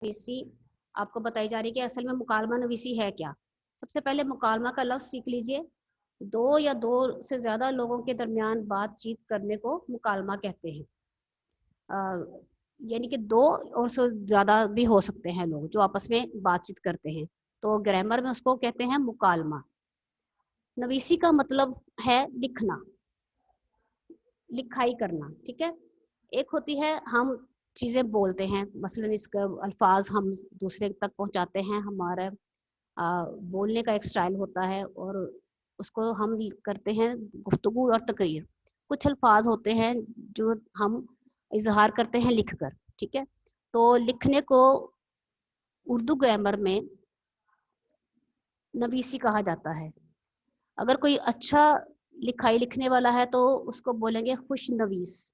नवीसी आपको बताई जा रही है कि असल में मुकालमा नवीसी है क्या। सबसे पहले मुकालमा का लफ्ज़ सीख लीजिए। दो या दो से ज़्यादा लोगों के दरमियान बातचीत करने को मुकालमा कहते हैं। यानी कि दो और से ज़्यादा भी हो सकते हैं लोग जो आपस में बातचीत करते हैं, तो ग्रामर में उसको कहते हैं मुकालमा। नवीसी का मतलब है लिखना, लिखाई करना, ठीक है। एक होती है हम चीज़ें बोलते हैं, मसलन इसका अल्फाज हम दूसरे तक पहुंचाते हैं, हमारा बोलने का एक स्टाइल होता है और उसको हम करते हैं गुफ्तगू और तकरीर। कुछ अल्फाज होते हैं जो हम इजहार करते हैं लिख कर, ठीक है। तो लिखने को उर्दू ग्रामर में नवीसी कहा जाता है। अगर कोई अच्छा लिखाई लिखने वाला है तो उसको बोलेंगे खुश नवीस,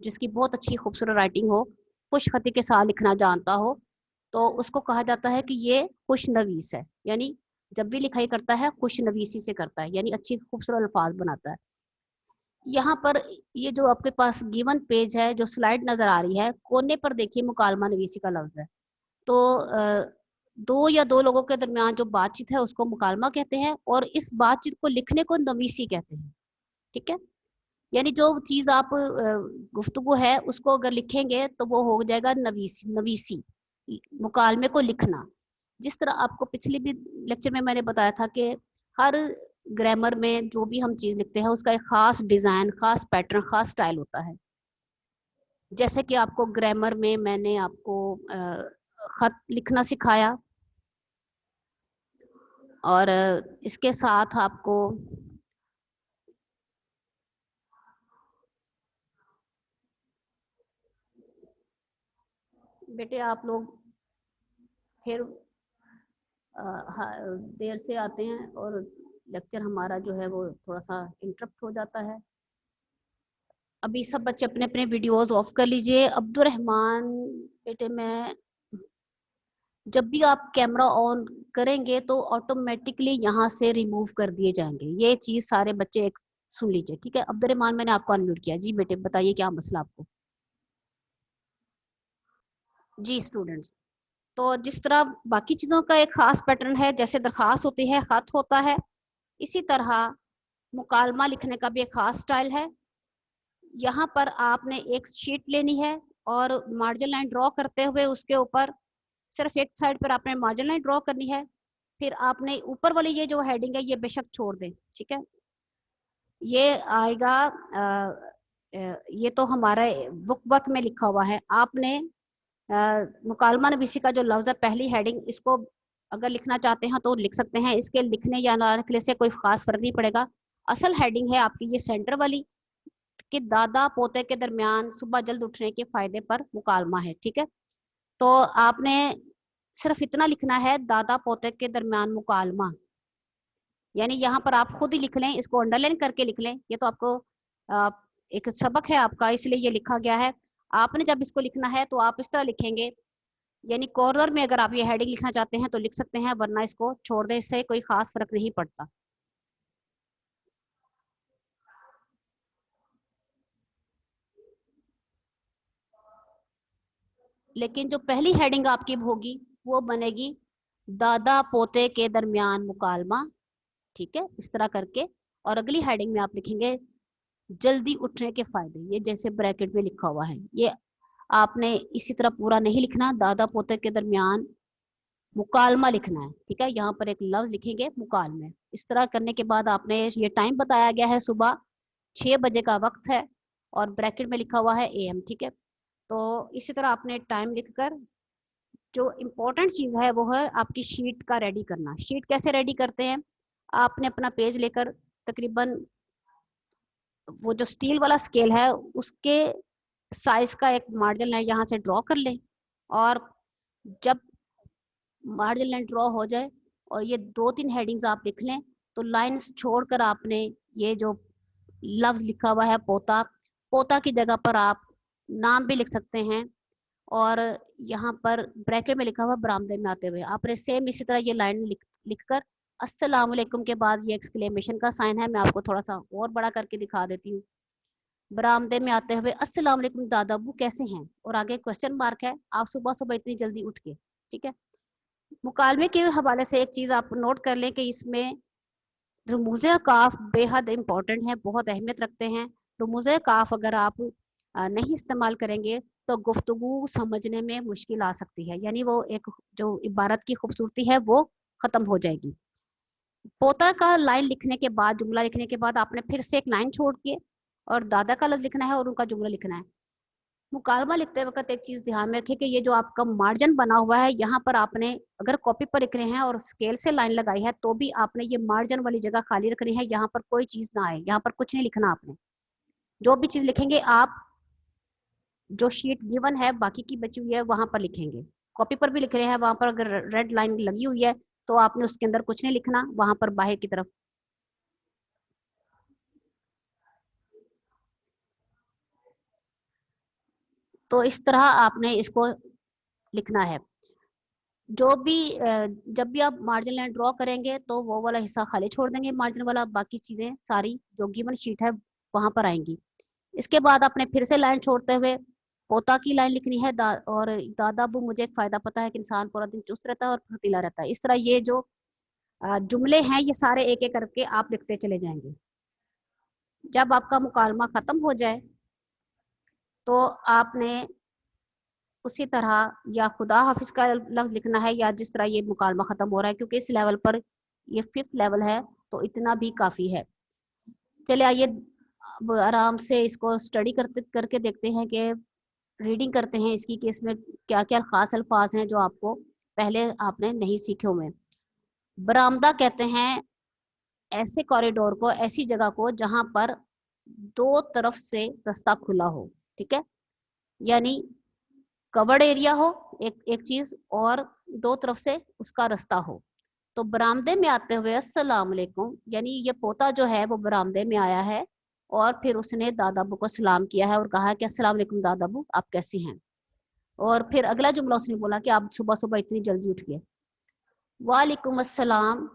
जिसकी बहुत अच्छी खूबसूरत राइटिंग हो, खुश खती के साथ लिखना जानता हो, तो उसको कहा जाता है कि ये खुश नवीस है। यानी जब भी लिखाई करता है खुश नवीसी से करता है, यानी अच्छी खूबसूरत अल्फाज बनाता है। यहाँ पर ये जो आपके पास गिवन पेज है, जो स्लाइड नजर आ रही है, कोने पर देखिए मुकालमा नवीसी का लफ्ज है। तो दो या दो लोगों के दरमियान जो बातचीत है उसको मुकालमा कहते हैं, और इस बातचीत को लिखने को नवीसी कहते हैं, ठीक है। यानी जो चीज आप गुफ्तगू है उसको अगर लिखेंगे तो वो हो जाएगा नवीसी। नवीसी मुकालमे को लिखना। जिस तरह आपको पिछले भी लेक्चर में मैंने बताया था कि हर ग्रामर में जो भी हम चीज लिखते हैं उसका एक खास डिजाइन, खास पैटर्न, खास स्टाइल होता है। जैसे कि आपको ग्रामर में मैंने आपको खत लिखना सिखाया, और इसके साथ आपको बेटे आप लोग फिर देर से आते हैं और लेक्चर हमारा जो है वो थोड़ा सा इंटरप्ट हो जाता है। अभी सब बच्चे अपने अपने वीडियोस ऑफ कर लीजिए। अब्दुलरहमान बेटे, मैं जब भी आप कैमरा ऑन करेंगे तो ऑटोमेटिकली यहाँ से रिमूव कर दिए जाएंगे। ये चीज सारे बच्चे एक सुन लीजिए, ठीक है। अब्दुलरहमान मैंने आपको अनम्यूट किया। जी बेटे बताइए क्या मसला आपको। जी स्टूडेंट्स, तो जिस तरह बाकी चीजों का एक खास पैटर्न है, जैसे दरखास्त होती है, खत होता है, इसी तरह मुकालमा लिखने का भी एक खास स्टाइल है। यहाँ पर आपने एक शीट लेनी है और मार्जिन लाइन ड्रॉ करते हुए उसके ऊपर सिर्फ एक साइड पर आपने मार्जिन लाइन ड्रॉ करनी है। फिर आपने ऊपर वाली ये जो हेडिंग है ये बेशक छोड़ दें, ठीक है। ये आएगा ये तो हमारा बुक वर्क में लिखा हुआ है। आपने मुकालमा नवीसी का जो लफ्ज़ है पहली हेडिंग, इसको अगर लिखना चाहते हैं तो लिख सकते हैं। इसके लिखने या ना लिखने से कोई खास फर्क नहीं पड़ेगा। असल हेडिंग है आपकी ये सेंटर वाली कि दादा पोते के दरमियान सुबह जल्द उठने के फायदे पर मुकालमा है, ठीक है। तो आपने सिर्फ इतना लिखना है, दादा पोते के दरमियान मुकालमा। यानी यहाँ पर आप खुद ही लिख लें, इसको अंडरलाइन करके लिख लें। ये तो आपको आ, एक सबक है आपका, इसलिए ये लिखा गया है। आपने जब इसको लिखना है तो आप इस तरह लिखेंगे, यानी कॉर्नर में अगर आप ये हेडिंग लिखना चाहते हैं तो लिख सकते हैं, वरना इसको छोड़ दें, इससे कोई खास फर्क नहीं पड़ता। लेकिन जो पहली हेडिंग आपकी होगी वो बनेगी दादा पोते के दरमियान मुकालमा, ठीक है, इस तरह करके। और अगली हेडिंग में आप लिखेंगे जल्दी उठने के फायदे, ये जैसे ब्रैकेट में लिखा हुआ है। ये आपने इसी तरह पूरा नहीं लिखना, दादा पोते के दरमियान मुकालमा लिखना है, ठीक है। यहाँ पर एक लफ्ज लिखेंगे मुकालमे। इस तरह करने के बाद आपने ये टाइम बताया गया है, सुबह 6 बजे का वक्त है और ब्रैकेट में लिखा हुआ है AM, ठीक है। तो इसी तरह आपने टाइम लिखकर जो इम्पोर्टेंट चीज है वो है आपकी शीट का रेडी करना। शीट कैसे रेडी करते हैं, आपने अपना पेज लेकर तकरीबन वो जो स्टील वाला स्केल है उसके साइज का एक मार्जिन लाइन यहाँ से ड्रॉ कर लें। और जब मार्जिन लाइन ड्रॉ हो जाए और ये 2-3 हेडिंग्स आप लिख लें, तो लाइंस छोड़कर आपने ये जो लफ्ज लिखा हुआ है पोता, पोता की जगह पर आप नाम भी लिख सकते हैं। और यहाँ पर ब्रैकेट में लिखा हुआ बरामदे में आते हुए आपने सेम इसी तरह ये लाइन लिखकर अस्सलाम वालेकुम के बाद ये एक्सक्लेमेशन का साइन है, मैं आपको थोड़ा सा और बड़ा करके दिखा देती हूँ। बरामदे में आते हुए अस्सलाम वालेकुम दादा अब्बू कैसे हैं, और आगे क्वेश्चन मार्क है, आप सुबह सुबह इतनी जल्दी उठ के। ठीक है। मुकालमे के हवाले से एक चीज आप नोट कर लें कि इसमें रमूज़े काफ बेहद इंपॉर्टेंट है, बहुत अहमियत रखते हैं। रमूज़े काफ अगर आप नहीं इस्तेमाल करेंगे तो गुफ्तगू समझने में मुश्किल आ सकती है, यानी वो एक जो इबारत की खूबसूरती है वो खत्म हो जाएगी। पोता का लाइन लिखने के बाद, जुमला लिखने के बाद आपने फिर से एक लाइन छोड़ के और दादा का लफ्ज लिखना है और उनका जुमला लिखना है। मुकालमा लिखते वक्त एक चीज ध्यान में रखें कि ये जो आपका मार्जिन बना हुआ है, यहाँ पर आपने अगर कॉपी पर लिख रहे हैं और स्केल से लाइन लगाई है तो भी आपने ये मार्जिन वाली जगह खाली रखनी है, यहाँ पर कोई चीज ना आए, यहाँ पर कुछ नहीं लिखना आपने। जो भी चीज लिखेंगे आप जो शीट गिवन है बाकी की बची हुई है वहां पर लिखेंगे। कॉपी पर भी लिख रहे हैं, वहां पर अगर रेड लाइन लगी हुई है तो आपने उसके अंदर कुछ नहीं लिखना, वहां पर बाहर की तरफ। तो इस तरह आपने इसको लिखना है। जो भी जब भी आप मार्जिन लाइन ड्रॉ करेंगे तो वो वाला हिस्सा खाली छोड़ देंगे मार्जिन वाला, बाकी चीजें सारी जो गिवन शीट है वहां पर आएंगी। इसके बाद आपने फिर से लाइन छोड़ते हुए पोता की लाइन लिखनी है, और दादा अबू मुझे एक फायदा पता है कि इंसान पूरा दिन चुस्त रहता है और फुर्तीला रहता है। इस तरह ये जो जुमले हैं ये सारे एक एक करके आप लिखते चले जाएंगे। जब आपका मुकालमा खत्म हो जाए तो आपने उसी तरह या खुदा हाफिज का लफ्ज लिखना है, या जिस तरह ये मुकालमा खत्म हो रहा है, क्योंकि इस लेवल पर ये 5th लेवल है तो इतना भी काफी है। चले आइए अब आराम से इसको स्टडी करते करके देखते हैं कि रीडिंग करते हैं इसकी कि इसमें क्या क्या खास अल्फाज हैं जो आपको पहले आपने नहीं सीखे हुए। बरामदा कहते हैं ऐसे कॉरिडोर को, ऐसी जगह को जहां पर दो तरफ से रास्ता खुला हो। ठीक है, यानी कवर्ड एरिया हो एक एक चीज, और दो तरफ से उसका रास्ता हो। तो बरामदे में आते हुए अस्सलाम वालेकुम, यानी ये पोता जो है वो बरामदे में आया है और फिर उसने दादा अबू को सलाम किया है और कहा है कि अस्सलाम वालेकुम दादा अबू आप कैसी हैं। और फिर अगला जुमला उसने बोला कि आप सुबह सुबह इतनी जल्दी उठ गए। वालेकुम अस्सलाम,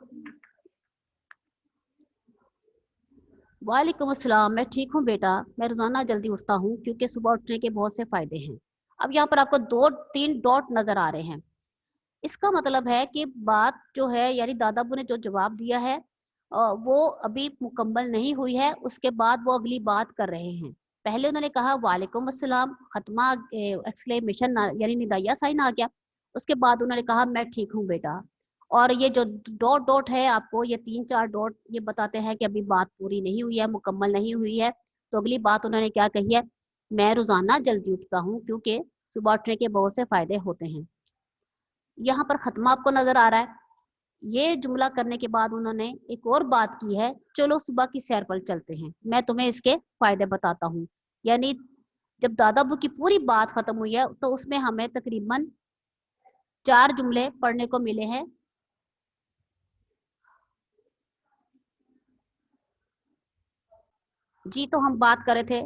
वालेकुम अस्सलाम, मैं ठीक हूँ बेटा, मैं रोजाना जल्दी उठता हूँ क्योंकि सुबह उठने के बहुत से फायदे हैं। अब यहाँ पर आपको दो तीन डॉट नजर आ रहे हैं, इसका मतलब है कि बात जो है यानी दादाबू ने जो जवाब दिया है वो अभी मुकम्मल नहीं हुई है, उसके बाद वो अगली बात कर रहे हैं। पहले उन्होंने कहा वालेकुम अस्सलाम, खत्मा एक्सक्लेमेशन यानी निदाइया साइन आ गया। उसके बाद उन्होंने कहा मैं ठीक हूँ बेटा। और ये जो डॉट डॉट है आपको ये तीन चार डॉट ये बताते हैं कि अभी बात पूरी नहीं हुई है, मुकम्मल नहीं हुई है। तो अगली बात उन्होंने क्या कही है, मैं रोजाना जल्दी उठता हूँ क्योंकि सुबह उठने के बहुत से फायदे होते हैं। यहाँ पर खत्मा आपको नजर आ रहा है। ये जुमला करने के बाद उन्होंने एक और बात की है, चलो सुबह की सैर पर चलते हैं, मैं तुम्हें इसके फायदे बताता हूँ। यानी जब दादाबू की पूरी बात खत्म हुई है तो उसमें हमें तकरीबन 4 जुमले पढ़ने को मिले हैं। जी, तो हम बात कर रहे थे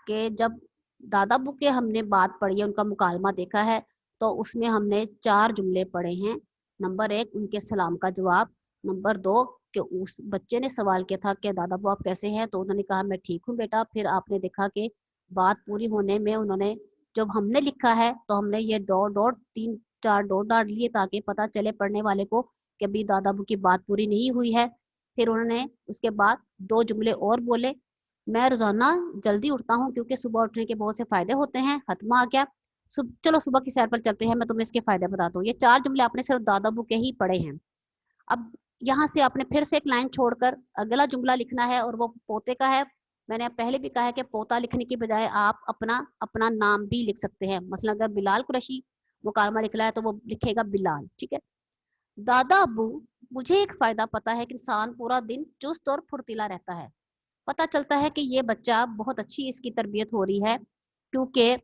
कि जब दादाबू के हमने बात पढ़ी है, उनका मुकालमा देखा है, तो उसमें हमने 4 जुमले पढ़े हैं। नंबर 1 उनके सलाम का जवाब, नंबर 2 कि उस बच्चे ने सवाल किया था कि दादाबू आप कैसे हैं, तो उन्होंने कहा मैं ठीक हूँ बेटा। फिर आपने देखा कि बात पूरी होने में उन्होंने जब हमने लिखा है तो हमने ये डॉट डॉट 3 4 डॉट डाल लिए ताकि पता चले पढ़ने वाले को कि अभी दादाबू की बात पूरी नहीं हुई है। फिर उन्होंने उसके बाद 2 जुमले और बोले, मैं रोजाना जल्दी उठता हूँ क्योंकि सुबह उठने के बहुत से फायदे होते हैं, खत्मा आ गया। चलो सुबह की सैर पर चलते हैं, मैं तुम्हें इसके फायदे बताता हूँ। ये 4 जुमले आपने सिर्फ दादाबू के ही पढ़े हैं। अब यहाँ से आपने फिर से एक लाइन छोड़कर अगला जुमला लिखना है और वो पोते का है। मैंने पहले भी कहा है कि पोता लिखने की बजाय आप अपना अपना नाम भी लिख सकते हैं। मसलन अगर बिलाल कुरैशी मुकालमा लिख रहा है तो वो लिखेगा बिलाल। ठीक है। दादा अबू मुझे एक फायदा पता है कि इंसान पूरा दिन चुस्त और फुर्तीला रहता है। पता चलता है कि ये बच्चा बहुत अच्छी इसकी तरबियत हो रही है क्योंकि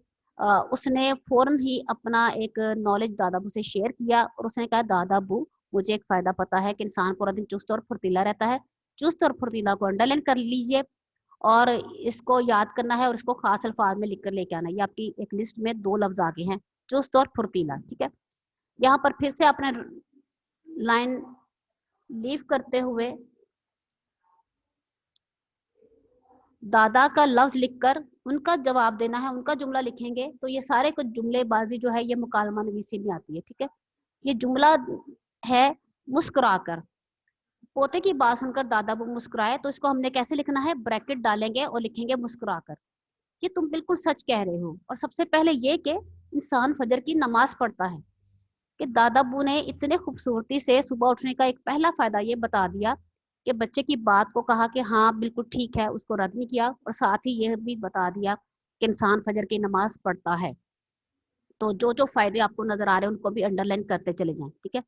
उसने फौरन ही अपना एक नॉलेज दादाबू से शेयर किया और उसने कहा दादाबू मुझे एक फायदा पता है कि इंसान पूरा दिन चुस्त और फुर्तीला रहता है। चुस्त और फुर्तीला को अंडरलाइन कर लीजिए और इसको याद करना है और इसको खास अल्फाज में लिख कर लेके आना है। ये आपकी एक लिस्ट में 2 लफ्ज आगे हैं, चुस्त और फुर्तीला। ठीक है। यहाँ पर फिर से आपने लाइन लीव करते हुए दादा का लफ्ज लिखकर उनका जवाब देना है, उनका जुमला लिखेंगे। तो ये सारे कुछ जुमलेबाजी जो है ये मुकालमा नवीसी में आती है, ठीक है। ये जुमला है मुस्कुराकर। पोते की बात सुनकर दादा वो मुस्कुराए, तो इसको हमने कैसे लिखना है, ब्रैकेट डालेंगे और लिखेंगे मुस्कुराकर। ये तुम बिल्कुल सच कह रहे हो। और सबसे पहले ये कि इंसान फजर की नमाज पढ़ता है, कि दादाबू ने इतने खूबसूरती से सुबह उठने का एक पहला फायदा ये बता दिया कि बच्चे की बात को कहा कि हाँ बिल्कुल ठीक है, उसको रद्द नहीं किया, और साथ ही ये भी बता दिया कि इंसान फजर की नमाज पढ़ता है। तो जो जो फायदे आपको नजर आ रहे हैं उनको भी अंडरलाइन करते चले जाएं, ठीक है।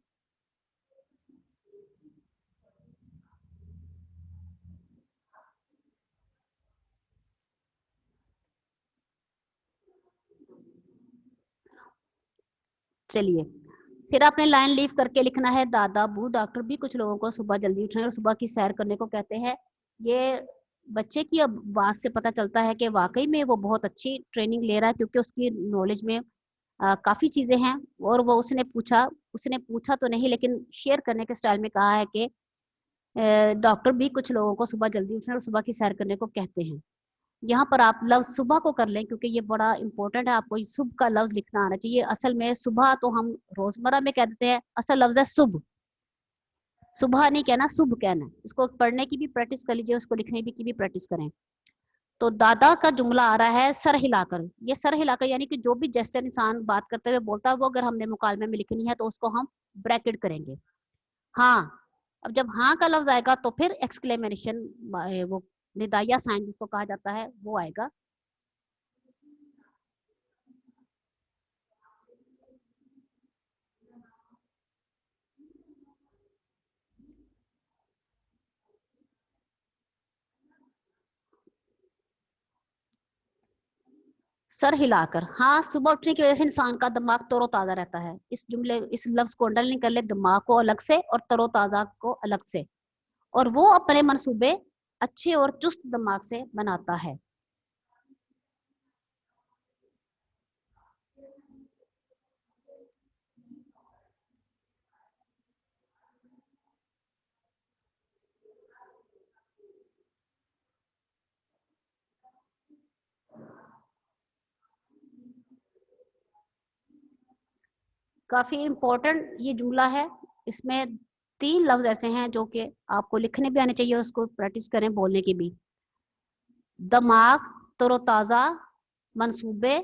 चलिए, फिर आपने लाइन लीव करके लिखना है, दादा बू डॉक्टर भी कुछ लोगों को सुबह जल्दी उठने और सुबह की सैर करने को कहते हैं। ये बच्चे की अब बात से पता चलता है कि वाकई में वो बहुत अच्छी ट्रेनिंग ले रहा है, क्योंकि उसकी नॉलेज में काफी चीजें हैं। और वो उसने पूछा तो नहीं, लेकिन शेयर करने के स्टाइल में कहा है कि डॉक्टर भी कुछ लोगों को सुबह जल्दी उठने और सुबह की सैर करने को कहते हैं। यहाँ पर आप लफ्ज सुबह को कर लें, क्योंकि ये बड़ा इंपॉर्टेंट है, आपको सुबह का लफ्ज लिखना आना चाहिए। असल में सुबह तो हम रोजमर्रा में कह देते हैं, असल लफ्ज है सुबह। सुबह नहीं कहना, सुबह कहना है। इसको पढ़ने की भी प्रैक्टिस कर लीजिए, उसको लिखने की भी प्रैक्टिस करें। तो दादा का जुमला आ रहा है सर हिलाकर। ये सर हिलाकर यानी कि जो भी जेस्चर इंसान बात करते हुए बोलता है, वो अगर हमने मुकालमे में लिखनी है तो उसको हम ब्रैकेट करेंगे। हाँ, अब जब हाँ का लफ्ज आएगा तो फिर एक्सक्लेमेशन, वो निदाइया साइन जिसको कहा जाता है वो आएगा। सर हिलाकर, हाँ, सुबह उठने की वजह से इंसान का दिमाग तरोताजा रहता है। इस लफ्ज को अंडरलाइन कर ले, दिमाग को अलग से और तरोताजा को अलग से, और वो अपने मंसूबे अच्छे और चुस्त दिमाग से बनाता है। काफी इंपॉर्टेंट ये जुमला है। इसमें 3 लफ्ज ऐसे हैं जो कि आपको लिखने भी आने चाहिए, उसको प्रैक्टिस करें बोलने की भी। दिमाग तरोताजा, मंसूबे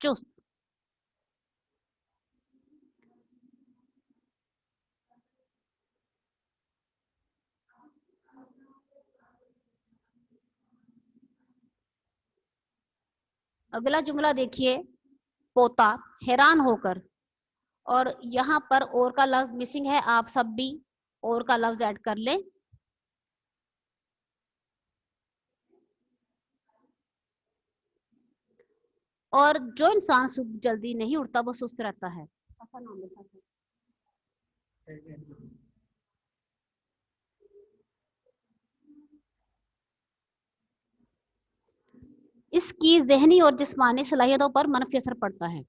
चुस्त। अगला जुमला देखिए, पोता हैरान होकर। और यहाँ पर और का लफ्ज मिसिंग है, आप सब भी और का लफ्ज ऐड कर लें। और जो इंसान सुबह जल्दी नहीं उठता वो सुस्त रहता है। ऐसा नाम लिखा है। इसकी जहनी और जिस्मानी सलाहियतों पर मनफी असर पड़ता है।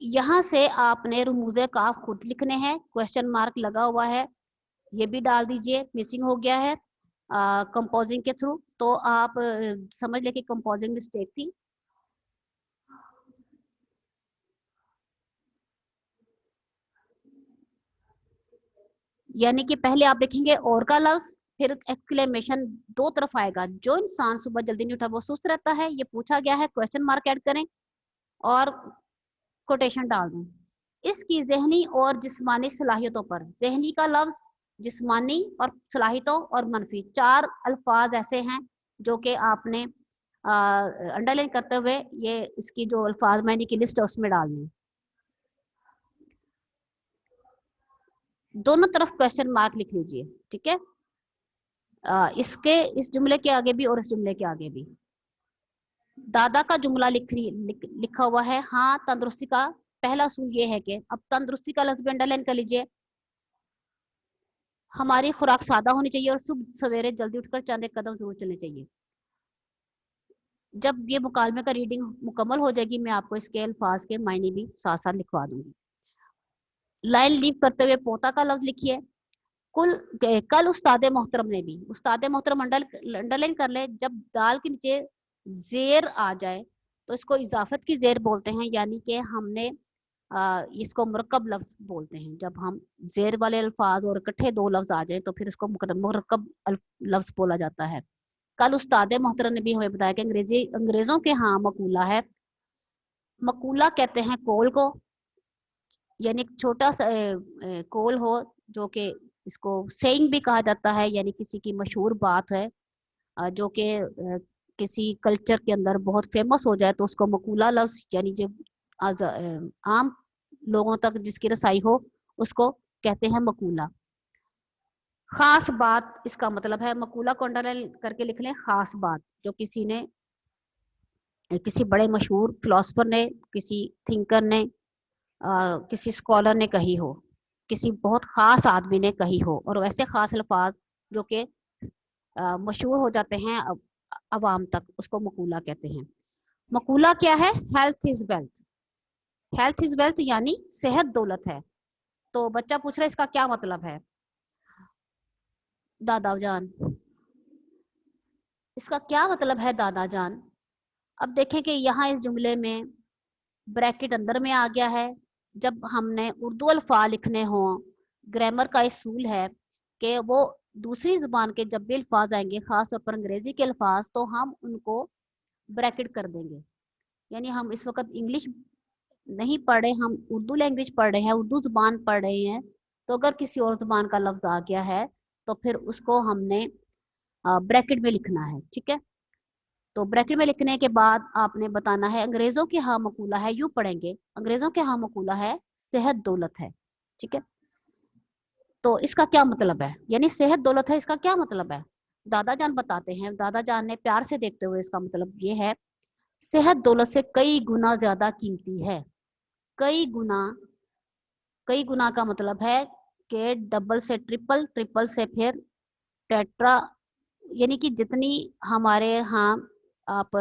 यहाँ से आपने रुमूज़े काफ खुद लिखने हैं, क्वेश्चन मार्क लगा हुआ है, ये भी डाल दीजिए, मिसिंग हो गया है कंपोजिंग के थ्रू। तो आप समझ ले कि कंपोजिंग मिस्टेक थी। यानी कि पहले आप देखेंगे और का लफ्ज, फिर एक्सक्लेमेशन दो तरफ आएगा। जो इंसान सुबह जल्दी नहीं उठा वो सुस्त रहता है, ये पूछा गया है, क्वेश्चन मार्क ऐड करें और कोटेशन डाल दें। इसकी जहनी और जिस्मानी सलाहियतों पर, जहनी का लफ्ज, जिस्मानी और सलाहियतों और मनफी, 4 अल्फाज ऐसे हैं जो कि आपने अंडरलाइन करते हुए ये इसकी जो अल्फाज मैंने की लिस्ट है उसमें डालनी है। दोनों तरफ क्वेश्चन मार्क लिख लीजिए, ठीक है। इसके इस जुमले के आगे भी और इस जुमले के आगे भी। दादा का जुमला लिखा हुआ है, हाँ तंदुरुस्ती का पहला असूल ये है कि, अब तंदुरुस्ती का लफ्ज भी अंडरलाइन कर लीजिए। हमारी खुराक सादा होनी चाहिए और सुबह सवेरे जल्दी उठकर चंद एक कदम जरूर चलने चाहिए। जब ये मुकालमे का रीडिंग मुकम्मल हो जाएगी, मैं आपको इसके अल्फाज के मायने भी साथ साथ लिखवा दूंगी। लाइन लीव करते हुए पोता का लफ्ज लिखिए। कल उस्ताद मोहतरम ने भी, उस्ताद मोहतरम अंडरलाइन कर ले, जब दाल के नीचे जेर आ जाए तो इसको इजाफत की जेर बोलते हैं, यानी कि हमने इसको मुरक्कब लफ्ज बोलते हैं। जब हम जेर वाले अल्फाज और इकट्ठे दो लफ्ज आ जाए तो फिर इसको मुरक्कब लफ्ज बोला जाता है। कल उस्ताद मोहतरम ने भी हमें बताया कि अंग्रेजों के यहाँ मकूला है। मकूला कहते हैं कोल को, यानी एक छोटा सा कोल हो, जो कि इसको सेइंग भी कहा जाता है, यानी किसी की मशहूर बात है जो कि किसी कल्चर के अंदर बहुत फेमस हो जाए तो उसको मकूला लफ्ज, यानी जो आम लोगों तक जिसकी रसाई हो उसको कहते हैं मकूला। खास बात इसका मतलब है, मकूला को अंडरलाइन करके लिख लें, खास बात जो किसी ने, किसी बड़े मशहूर फिलोसफर ने, किसी थिंकर ने, किसी स्कॉलर ने कही हो, किसी बहुत खास आदमी ने कही हो, और वैसे खास अल्फाज जो कि मशहूर हो जाते हैं अवाम तक, उसको मकूला कहते हैं। मकूला क्या है? Health is wealth. Health is wealth यानी सेहत दौलत है। तो बच्चा पूछ रहा है इसका क्या मतलब है दादा जान, इसका क्या मतलब है दादा जान? अब देखें कि यहाँ इस जुमले में ब्रैकेट अंदर में आ गया है। जब हमने उर्दू अल्फाज लिखने हो, ग्रामर का असूल है कि वो दूसरी जुबान के जब भी अल्फाज आएंगे, खासतौर पर अंग्रेजी के अल्फाज, तो हम उनको ब्रैकेट कर देंगे। यानी हम इस वक्त इंग्लिश नहीं पढ़ रहे, हम उर्दू लैंग्वेज पढ़ रहे हैं, उर्दू जुबान पढ़ रहे हैं, तो अगर किसी और जुबान का लफ्ज आ गया है तो फिर उसको हमने ब्रैकेट में लिखना है, ठीक है। तो ब्रैकेट में लिखने के बाद आपने बताना है अंग्रेजों के यहाँ मकूला है, यूं पढ़ेंगे, अंग्रेजों के यहाँ मकूला है सेहत दौलत है, ठीक है। तो इसका क्या मतलब है, यानी सेहत दौलत है, इसका क्या मतलब है? दादा जान बताते हैं, दादा जान ने प्यार से देखते हुए इसका मतलब ये है, सेहत दौलत से कई गुना ज्यादा कीमती है। कई गुना, कई गुना का मतलब है कि डबल से ट्रिपल, ट्रिपल से फिर टेट्रा, यानी कि जितनी हमारे यहाँ आप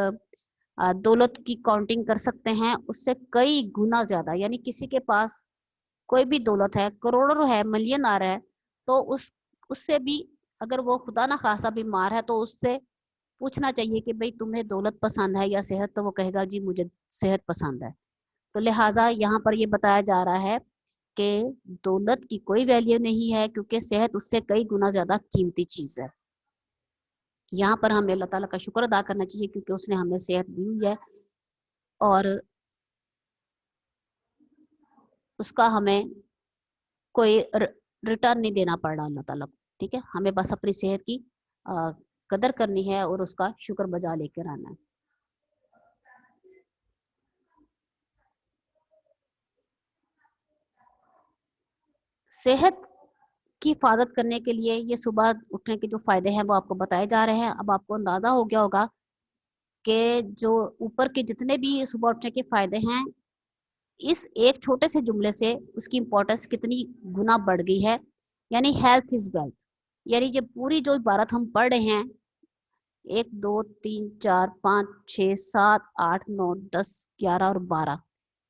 दौलत की काउंटिंग कर सकते हैं उससे कई गुना ज्यादा। यानी किसी के पास कोई भी दौलत है, करोड़ों है, मिलियन आ रहा है, तो उससे भी अगर वो खुदा ना खासा बीमार है तो उससे पूछना चाहिए कि भाई तुम्हें दौलत पसंद है या सेहत, तो वो कहेगा जी मुझे सेहत पसंद है। तो लिहाजा यहाँ पर ये बताया जा रहा है कि दौलत की कोई वैल्यू नहीं है, क्योंकि सेहत उससे कई गुना ज्यादा कीमती चीज है। यहाँ पर हमें अल्लाह ताला का शुक्र अदा करना चाहिए क्योंकि उसने हमें सेहत दी हुई है और उसका हमें कोई रिटर्न नहीं देना पड़ रहा अल्लाह ताला को, ठीक है। हमें बस अपनी सेहत की कदर करनी है और उसका शुक्र बजा लेकर आना है। सेहत की हिफाजत करने के लिए ये सुबह उठने के जो फायदे हैं वो आपको बताए जा रहे हैं। अब आपको अंदाजा हो गया होगा कि जो ऊपर के जितने भी सुबह उठने के फायदे हैं, इस एक छोटे से जुमले से उसकी इंपॉर्टेंस कितनी गुना बढ़ गई है। यानी हेल्थ इज वेल्थ, यानी जब पूरी जो इबारत हम पढ़ रहे हैं, 1 2 3 4 5 6 7 8 9 10 11 और 12,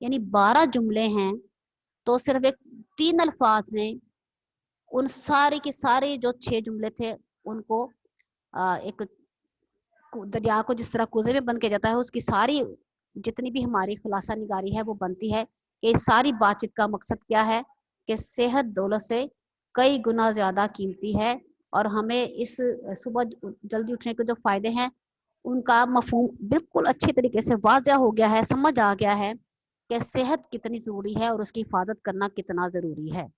यानी 12 जुमले हैं, तो सिर्फ एक 3 अल्फाज ने उन सारे के सारे जो 6 जुमले थे उनको एक दरिया को जिस तरह कुएं में बंद किया जाता है, उसकी सारी जितनी भी हमारी खुलासा निगारी है वो बनती है कि इस सारी बातचीत का मकसद क्या है कि सेहत दौलत से कई गुना ज्यादा कीमती है। और हमें इस सुबह जल्दी उठने के जो फायदे हैं उनका मफहूम बिल्कुल अच्छे तरीके से वाज़ह हो गया है, समझ आ गया है कि सेहत कितनी जरूरी है और उसकी हिफाजत करना कितना जरूरी है।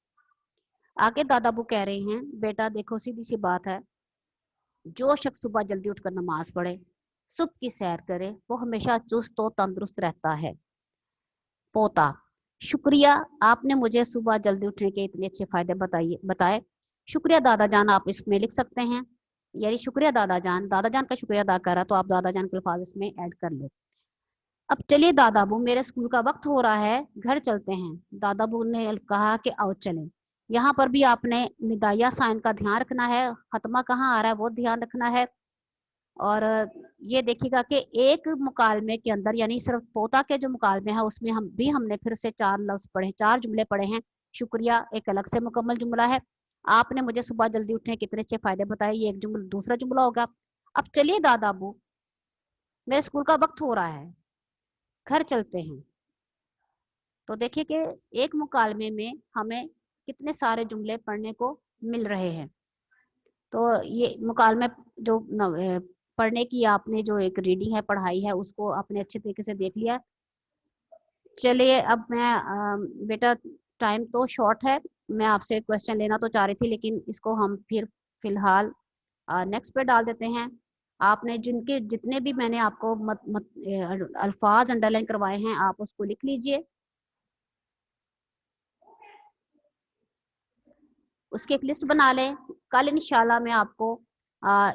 आगे दादाबू कह रहे हैं, बेटा देखो सीधी सी बात है, जो शख्स सुबह जल्दी उठकर नमाज पढ़े, सुबह की सैर करे, वो हमेशा चुस्त और तंदुरुस्त रहता है। पोता, शुक्रिया, आपने मुझे सुबह जल्दी उठने के इतने अच्छे फायदे बताए। शुक्रिया दादा जान, आप इसमें लिख सकते हैं, यानी शुक्रिया दादा जान, दादा जान का शुक्रिया अदा कर रहा, तो आप दादा जान के अल्फाज इसमें ऐड कर ले। अब चलिए दादाबू, मेरे स्कूल का वक्त हो रहा है, घर चलते हैं। दादाबू ने कहा कि आओ चलें। यहाँ पर भी आपने निदाया साइन का ध्यान रखना है, खत्मा कहाँ आ रहा है वो ध्यान रखना है। और ये देखिएगा कि एक मुकालमे के अंदर, यानी सिर्फ पोता के जो मुकालमे है उसमें हमने फिर से 4 लफ्ज पढ़े, 4 जुमले पढ़े हैं। शुक्रिया एक अलग से मुकम्मल जुमला है। آپ نے مجھے صبح جلدی اٹھنے کے کتنے اچھے فائدے بتائے، یہ ایک جملہ، دوسرا جملہ ہوگا اب چلیے دادا ابو میرے اسکول کا وقت ہو رہا ہے، گھر چلتے ہیں۔ تو دیکھیے کہ ایک مکالمے میں ہمیں کتنے سارے جملے پڑھنے کو مل رہے ہیں۔ تو یہ مکالمے جو پڑھنے کی آپ نے جو ایک ریڈنگ ہے، پڑھائی ہے، اس کو آپ نے اچھے طریقے سے دیکھ لیا۔ چلیے اب میں بیٹا ٹائم تو شارٹ ہے، میں آپ سے کوشچن لینا تو چاہ رہی تھی، لیکن اس کو ہم پھر فی الحال نیکسٹ پہ ڈال دیتے ہیں۔ آپ نے جتنے بھی میں نے آپ کو الفاظ انڈر لائن کروائے ہیں، آپ اس کو لکھ لیجئے، اس کی ایک لسٹ بنا لیں۔ کل انشاءاللہ میں آپ کو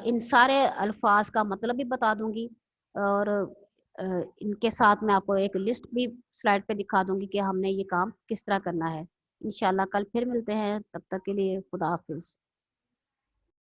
ان سارے الفاظ کا مطلب بھی بتا دوں گی، اور ان کے ساتھ میں آپ کو ایک لسٹ بھی سلائڈ پہ دکھا دوں گی کہ ہم نے یہ کام کس طرح کرنا ہے۔ انشاءاللہ کل پھر ملتے ہیں، تب تک کے لیے خدا حافظ۔